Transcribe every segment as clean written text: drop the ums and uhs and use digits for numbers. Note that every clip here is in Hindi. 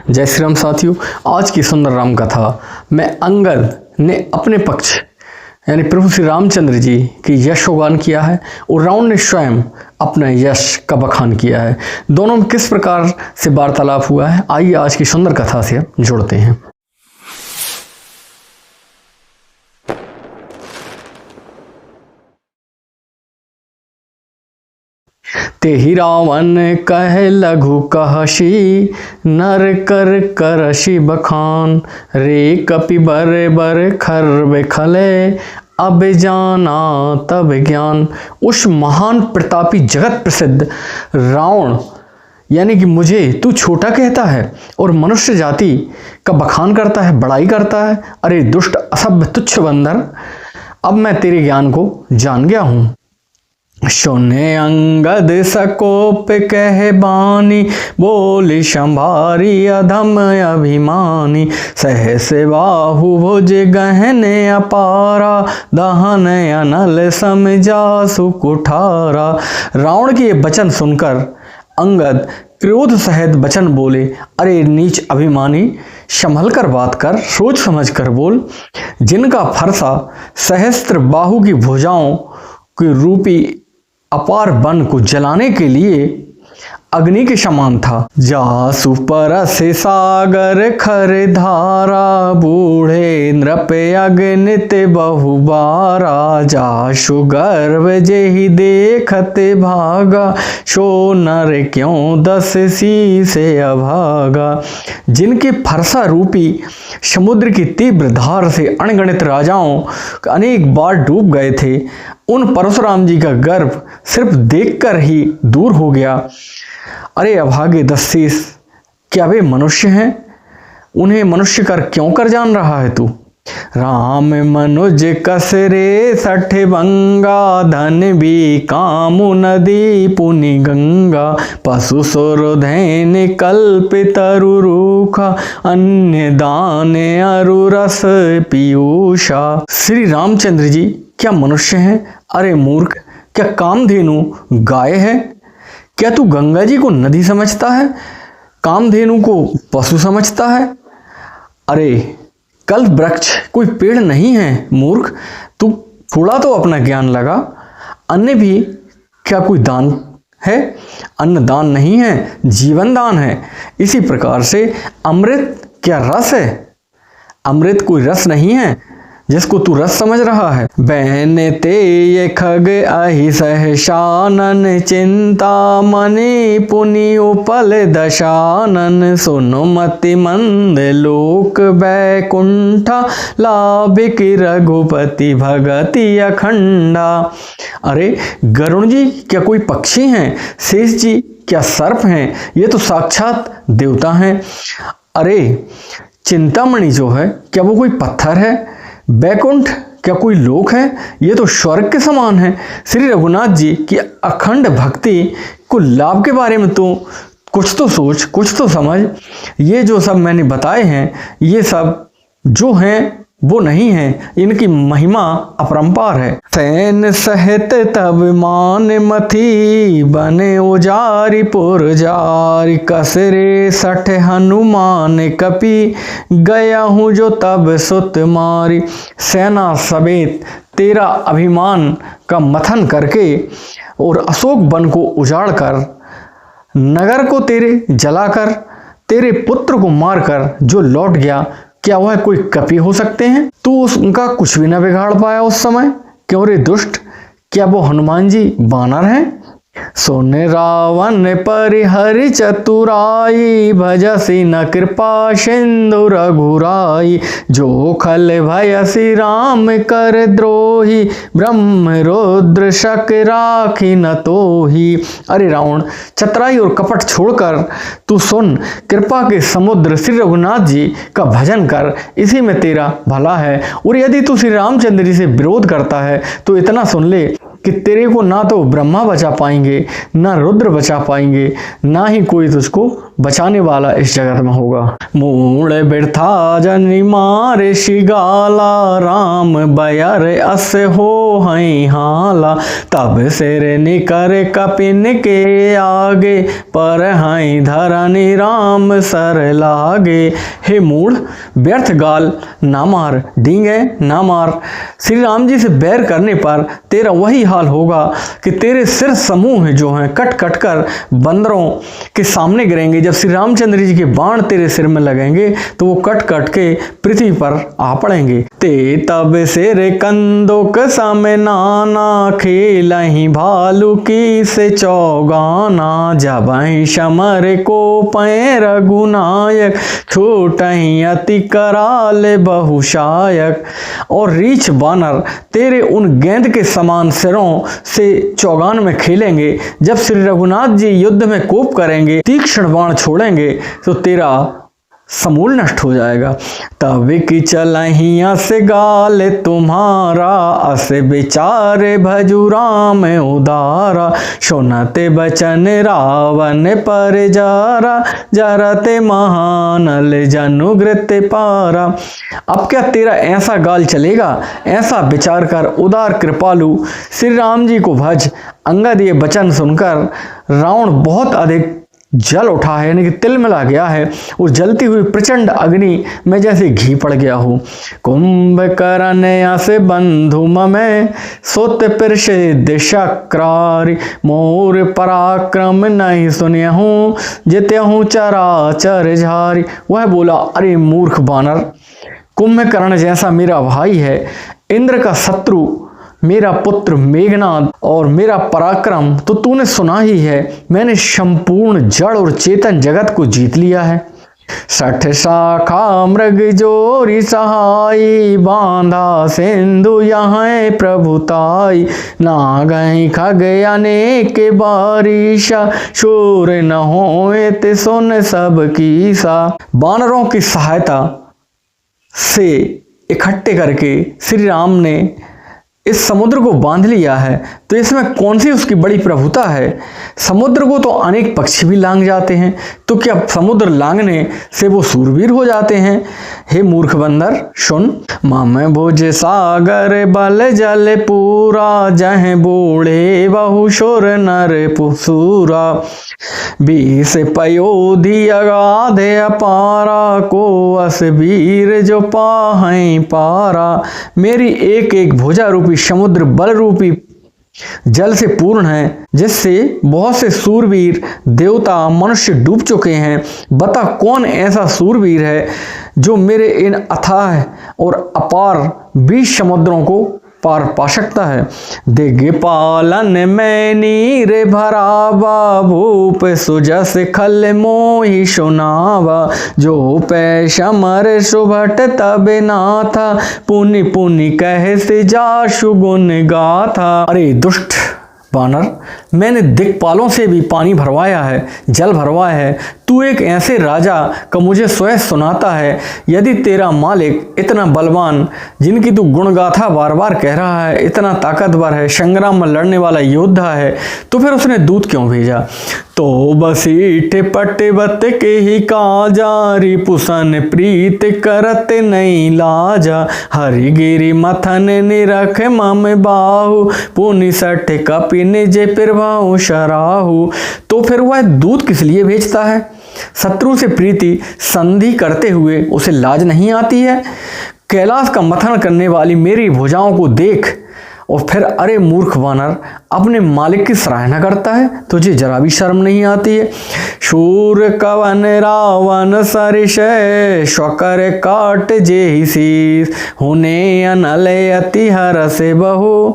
जय श्री राम साथियों। आज की सुंदर राम कथा में अंगद ने अपने पक्ष यानी प्रभु श्री रामचंद्र जी की यशोगान किया है और रावण ने स्वयं अपने यश का बखान किया है। दोनों में किस प्रकार से वार्तालाप हुआ है, आइए आज की सुंदर कथा से जुड़ते हैं। तेहि रावण कह लघु कहसी, नर कर करसी बखान। रे कपि बर बर खर खले, अब जाना तब ज्ञान। उस महान प्रतापी जगत प्रसिद्ध रावण यानी कि मुझे तू छोटा कहता है और मनुष्य जाति का बखान करता है, बड़ाई करता है। अरे दुष्ट असभ्य तुच्छ बंदर, अब मैं तेरे ज्ञान को जान गया हूं। सुने अंगद सकोप कह बानी, बोली संभारी अधम अभिमानी। सहस बाहु भुज गहने अपारा, दहन अनल समझासु कुठारा। रावण के ये वचन सुनकर अंगद क्रोध सहित वचन बोले, अरे नीच अभिमानी, संभल कर बात कर, सोच समझ कर बोल। जिनका फरसा सहस्त्र बाहु की भुजाओं की रूपी अपार वन को जलाने के लिए अग्नि के समान था। जासु परस सागर खर धारा, बूढ़े नृप अग्नित बहुबारा। जासु गर्भ जेहि देखते भागा, सो नर क्यों दस सी से अभागा। जिनके फरसा रूपी समुद्र की तीव्र धार से अनगणित राजाओं अनेक बार डूब गए थे, उन परशुराम जी का गर्भ सिर्फ देखकर ही दूर हो गया। अरे अभागे दस्सीस, क्या वे मनुष्य हैं? उन्हें मनुष्य कर क्यों कर जान रहा है तू? राम मनुज कसरे सठ बंगा, धन भी कामु नदी पुनि गंगा। पशु सुरधैन कल्प तरु रूखा, अन्य दान अरु रस पीयूषा। श्री रामचंद्र जी क्या मनुष्य हैं? अरे मूर्ख, क्या कामधेनु गाय है? क्या तू गंगा जी को नदी समझता है, कामधेनु को पशु समझता है? अरे कल्प वृक्ष कोई पेड़ नहीं है मूर्ख, तू थोड़ा तो अपना ज्ञान लगा। अन्न भी क्या कोई दान है? अन्न दान नहीं है, जीवन दान है। इसी प्रकार से अमृत क्या रस है? अमृत कोई रस नहीं है जिसको तू रस समझ रहा है। बहन ते ये खग अहि सहसानन, चिंता मनि पुनि उपल दशानन। सुनो मति मंद लोक बैकुंठा, लाभिक रघुपति भगति अखंडा। अरे गरुण जी क्या कोई पक्षी हैं? शेष जी क्या सर्प हैं? ये तो साक्षात देवता हैं। अरे चिंतामणि जो है क्या वो कोई पत्थर है? बैकुंठ क्या कोई लोक है? ये तो स्वर्ग के समान है। श्री रघुनाथ जी की अखंड भक्ति को लाभ के बारे में तो कुछ तो सोच, कुछ तो समझ। ये जो सब मैंने बताए हैं, ये सब जो हैं वो नहीं है, इनकी महिमा अपरंपार है। सैन सहित तब मान मथी, बने उजारी पुरजारी। कसरे सठ हनुमान कपि, गया हूँ जो तब सुत मारी। सेना समेत तेरा अभिमान का मथन करके और अशोक वन को उजाड़ कर, नगर को तेरे जलाकर, तेरे पुत्र को मारकर जो लौट गया, क्या वह कोई कपि हो सकते हैं? तू उनका कुछ भी न बिगाड़ पाया उस समय। क्यों रे दुष्ट, क्या वो हनुमान जी बानर हैं? सोने रावण परिहरि चतुराई, भजसी न कृपा सिंधु रघुराई। जो खल भयसी राम कर द्रोही, ब्रह्म रुद्र शक राखी न तोही। अरे रावण, चतुराई और कपट छोड़कर तू सुन, कृपा के समुद्र श्री रघुनाथ जी का भजन कर, इसी में तेरा भला है। और यदि तू श्री रामचंद्र जी से विरोध करता है तो इतना सुन ले कि तेरे को ना तो ब्रह्मा बचा पाएंगे, ना रुद्र बचा पाएंगे, ना ही कोई तुझको बचाने वाला इस जगत में होगा। मूड़ बिरथा जनि मारे शिगाला, राम बयर अस हो हई हाला, तब सिर निकर कपिन के आगे, पर हई धरनी राम सर लागे। हे मूढ़, व्यर्थ गाल ना मार, डींगे ना मार। श्री राम जी से बैर करने पर तेरा वही हाल होगा कि तेरे सिर समूह जो हैं कट कट कर बंदरों के सामने गिरेंगे। जब श्री रामचंद्र जी के बाण तेरे सिर में लगेंगे तो वो कट कट के पृथ्वी पर आ पड़ेंगे। ते तब सिर कंदुक सम नाना, खेलहि भालू की से चौगाना, जबहि समर को पै रघुनायक, छूटहि अति कराल बहुशायक। और रीछ बानर तेरे उन गेंद के समान सिरों से चौगान में खेलेंगे। जब श्री रघुनाथ जी युद्ध में कोप करेंगे, तीक्ष्ण बाण छोड़ेंगे तो तेरा समूल नष्ट हो जाएगा। तब की चलहिया से गाल तुम्हारा, अस बेचारे भजु राम उदारा, सुनते बचन रावण पर जारा, जरते महानल जनुग्रत पारा। अब क्या तेरा ऐसा गाल चलेगा? ऐसा विचार कर उदार कृपालु श्री राम जी को भज। अंगद ये वचन सुनकर रावण बहुत अधिक जल उठा है, यानी कि तिल मिला गया है। उस जलती हुई प्रचंड अग्नि में जैसे घी पड़ गया हो। कुंभकर्ण से बंधु ममे, सोत प्रसिद्ध शक्रारी, मोर पराक्रम नहीं सुनहूँ, जित्यहूँ चराचर झारी। वह बोला, अरे मूर्ख बानर, कुंभकर्ण जैसा मेरा भाई है, इंद्र का शत्रु, मेरा पुत्र मेघनाद और मेरा पराक्रम तो तूने सुना ही है। मैंने संपूर्ण जड़ और चेतन जगत को जीत लिया है। 60 शाखा मृग जोरी सहाई, बांधा सिंधु यहाँ प्रभुताई, नागहि खग अनेक बारिशा, शोर न होए ते सुन सब कीसा। बानरों की सहायता से इकट्ठे करके श्री राम ने इस समुद्र को बांध लिया है। तो इसमें कौन सी उसकी बड़ी प्रभुता है? समुद्र को तो अनेक पक्षी भी लांग जाते हैं, तो क्या समुद्र लांगने से वो सूरवीर हो जाते हैं? हे मूर्ख बंदर, सुन। मम भुज सागर बल जल पूरा, जह बूढ़े बहु सुर नर पुसूरा, 20 पयोधि अगाध अपारा, को अस वीर जो पाहै पारा। मेरी एक एक भुजा रूपी समुद्र बल रूपी जल से पूर्ण है, जिससे बहुत से सूरवीर देवता मनुष्य डूब चुके हैं। बता कौन ऐसा सूरवीर है जो मेरे इन अथाह और अपार 20 समुद्रों को पार पा सकता है। दिग्पालन में नीर भरावा, भूप सुजस खल मोहि सुनावा, जो पै समर सुभट तब नाथा, पुनि पुनि कह से जाशु गुण गाथा। अरे दुष्ट बानर, मैंने दिक्पालों से भी पानी भरवाया है, जल भरवाया है। तू एक ऐसे राजा का मुझे स्वयं सुनाता है। यदि तेरा मालिक इतना बलवान, जिनकी तू गुणगाथा बार बार कह रहा है, इतना ताकतवर है, संग्राम में लड़ने वाला योद्धा है, तो फिर उसने दूत क्यों भेजा? तो बसीठ पटवत के ही काजा, रिपुसन प्रीत करत नहीं लाजा, हरिगिरि मथन निरख मम बाहु, पुनि सठ कपि निज प्रभाउ शराहु। तो फिर वह दूत किस लिए भेजता है? शत्रु से प्रीति संधि करते हुए उसे लाज नहीं आती है? कैलाश का मथन करने वाली मेरी भुजाओं को देख और फिर अरे मूर्ख वानर, अपने मालिक की सराहना करता है, तुझे जरा भी शर्म नहीं आती है? शूर कवन रावण सरिष, शकर काट जेहि शीस, हुने अनल अति हरस बहु,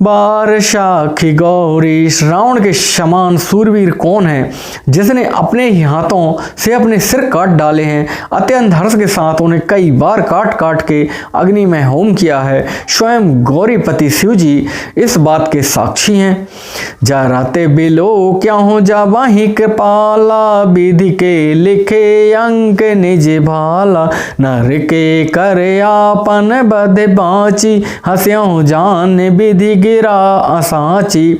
बार साखी गौरी। रावण के समान सूरवीर कौन है जिसने अपने ही हाथों से अपने सिर काट डाले हैं? अत्यंत हर्ष के साथ उन्हें कई बार काट काट के अग्नि में होम किया है। स्वयं गौरीपति शिव जी इस बात के साक्षी हैं। जराते बिलो क्या हो जावाहि कृपाला, विधि के लिखे अंक निज भाला, नर के करे आपन बद बाची, हस्यों जान विधि केरा असाची।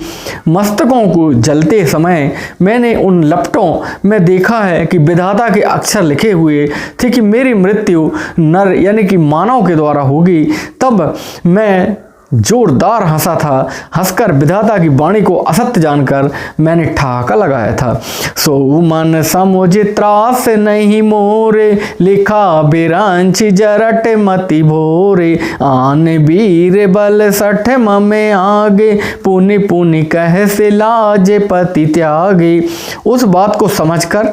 मस्तकों को जलते समय मैंने उन लपटों में देखा है कि विधाता के अक्षर लिखे हुए थे कि मेरी मृत्यु नर यानी कि मानव के द्वारा होगी। तब मैं जोरदार हंसा था। हंसकर विधाता की वाणी को असत्य जानकर मैंने ठहाका लगाया था। सो मन समुझ त्रास नहीं मोरे, लिखा बिरांची जरट मति भोरे। आन वीर बल सठ ममे आगे, पुनि पुनि कह से लाजे पति त्यागे। उस बात को समझकर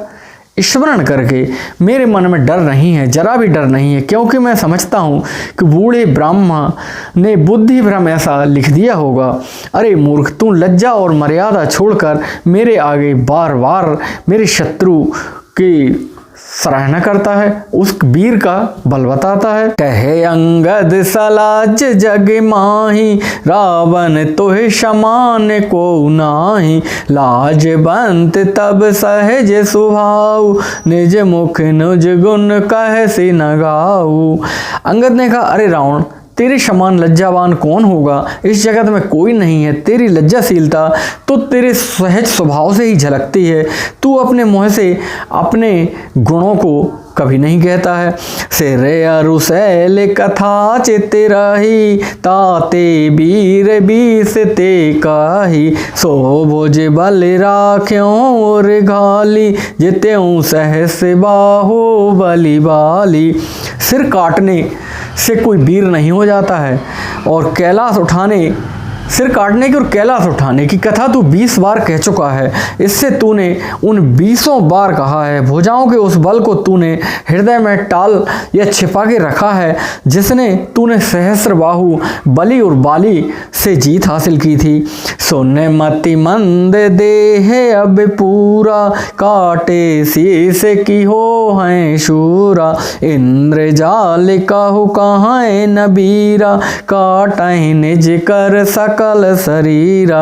स्मरण करके मेरे मन में डर नहीं है, जरा भी डर नहीं है, क्योंकि मैं समझता हूँ कि बूढ़े ब्राह्मण ने बुद्धि भ्रम ऐसा लिख दिया होगा। अरे मूर्ख, तू लज्जा और मर्यादा छोड़कर मेरे आगे बार बार मेरे शत्रु की सराहना करता है, उस वीर का बल बताता है। कहे अंगद सलाज जग माही, रावण तोहे समान को नाही। लाज बंत तब सहज स्वभाव, निज मुख निज गुण कह से न गाऊ। अंगद ने कहा, अरे रावण, तेरे समान लज्जावान कौन होगा? इस जगत में कोई नहीं है। तेरी लज्जाशीलता तो तेरे सहज स्वभाव से ही झलकती है। तू अपने मुँह से अपने गुणों को कभी नहीं कहता है। सिर अरुसैल कथा चिते रही, ताते वीर बीस ते काही। सो भुज बल राख्यों और घाली, जित्यों सहस बाहो बलि बाली। सिर काटने से कोई वीर नहीं हो जाता है, और कैलाश उठाने, सिर काटने की और कैलाश उठाने की कथा तू 20 बार कह चुका है। इससे तूने उन 20 बार कहा है। भुजाओं के उस बल को तूने हृदय में टाल या छिपा के रखा है, जिसने तूने सहस्र बाहु बलि और बाली से जीत हासिल की थी। सोने मति मंद देह अब पूरा, काटे शीस की हो हैं शूरा। इंद्र जाल कहु कहाँ नबीरा, काटहि निज कर सकल शरीरा।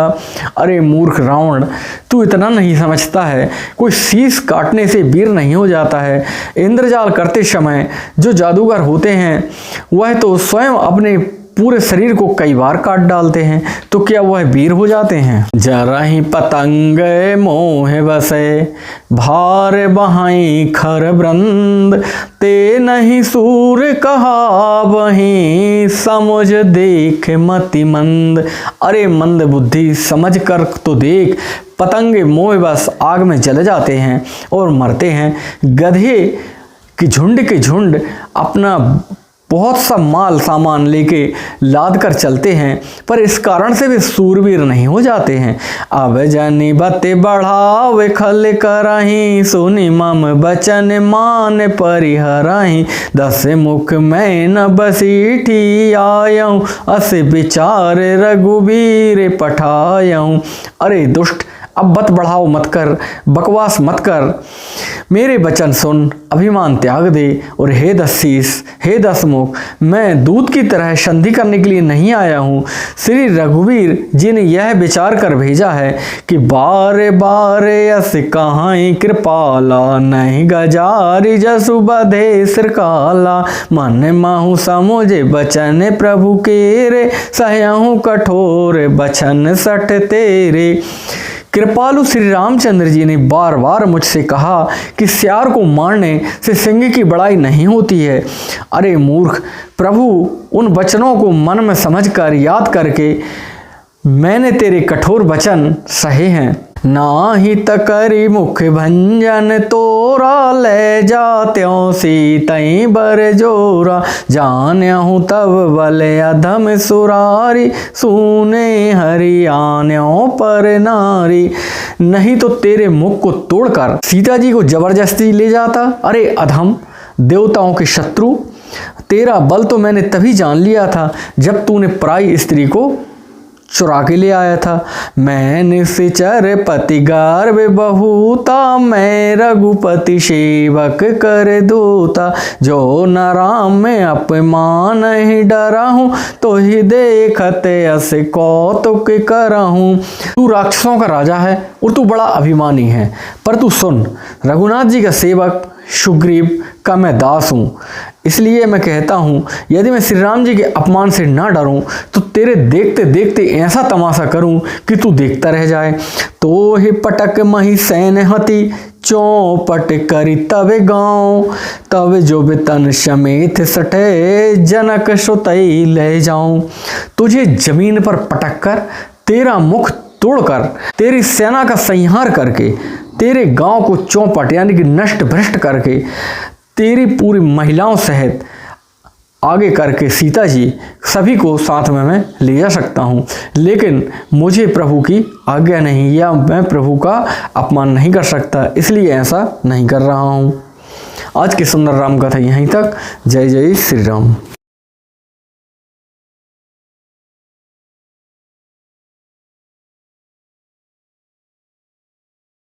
अरे मूर्ख रावण, तू इतना नहीं समझता है, कोई शीश काटने से वीर नहीं हो जाता है। इंद्रजाल करते समय जो जादूगर होते हैं वह तो स्वयं अपने पूरे शरीर को कई बार काट डालते हैं, तो क्या वह वीर हो जाते हैं? जरा ही पतंग मोह बसे, भार बहाई खर वृंद। ते नहीं सूर कहा वहीं, समझ देख मति मंद। अरे मंद बुद्धि, समझ कर तो देख, पतंगे मोह बस आग में जल जाते हैं और मरते हैं। गधे की झुंड के झुंड अपना बहुत सा माल सामान लेके लाद कर चलते हैं, पर इस कारण से वे सूरवीर नहीं हो जाते हैं। अब जनी बते बढ़ावे खल करही, सुनि मम बचन मान परिहरही। 10 मुख मैं न बसीठी आयऊँ, अस विचार रघुबीर पठायऊँ। अरे दुष्ट, अब बत बढ़ाओ मत कर, बकवास मत कर, मेरे वचन सुन, अभिमान त्याग दे। और हे 10 शीश, हे 10 मुख, मैं दूत की तरह संधि करने के लिए नहीं आया हूँ। श्री रघुवीर जी ने यह विचार कर भेजा है कि बारे बारे अस कहाई कृपाला, नहीं गजारी जसु बधे श्रकाला। मन माहू समुझे बचन प्रभु केरे, सहयहूँ कठोर बचन सठ तेरे। कृपालु श्री रामचंद्र जी ने बार बार मुझसे कहा कि सियार को मारने से सिंह की बड़ाई नहीं होती है। अरे मूर्ख, प्रभु उन वचनों को मन में समझकर याद करके मैंने तेरे कठोर वचन सहे हैं। नाही तकरी मुख भंजन तोरा, ले जात्यों सीतई बर जोरा। जान्यहूँ तब बल अधम सुरारी, सूने हरियाण्यों पर नारी। नहीं तो तेरे मुख को तोड़कर सीता जी को जबरदस्ती ले जाता। अरे अधम, देवताओं के शत्रु, तेरा बल तो मैंने तभी जान लिया था जब तूने पराई स्त्री को चुरा के ले आया था। मैं निश्चर पति गर्भ बहुता, मैं रघुपति सेवक कर दूता। जो न राम में अपमान ही डरा हूँ, तो ही देखते अस कौतुक करहूँ। तू राक्षसों का राजा है और तू बड़ा अभिमानी है, पर तू सुन, रघुनाथ जी का सेवक सुग्रीव का मैं दास हूँ। इसलिए मैं कहता हूँ, यदि मैं श्री राम जी के अपमान से ना डरूं तो तेरे देखते देखते ऐसा तमाशा करूं कि तू देखता रह जाए। तो ही पटक मही सैन हती, चौपट करी तबे गाँव, तब जो बेतन समेत सटे, जनक सुतई ले जाऊं। तुझे जमीन पर पटक कर, तेरा मुख तोड़कर, तेरी सेना का संहार करके, तेरे गांव को चौपट यानी कि नष्ट भ्रष्ट करके, तेरी पूरी महिलाओं सहित आगे करके सीता जी सभी को साथ में मैं ले जा सकता हूँ, लेकिन मुझे प्रभु की आज्ञा नहीं, या मैं प्रभु का अपमान नहीं कर सकता, इसलिए ऐसा नहीं कर रहा हूँ। आज की सुंदर राम कथा यहीं तक। जय जय श्री राम।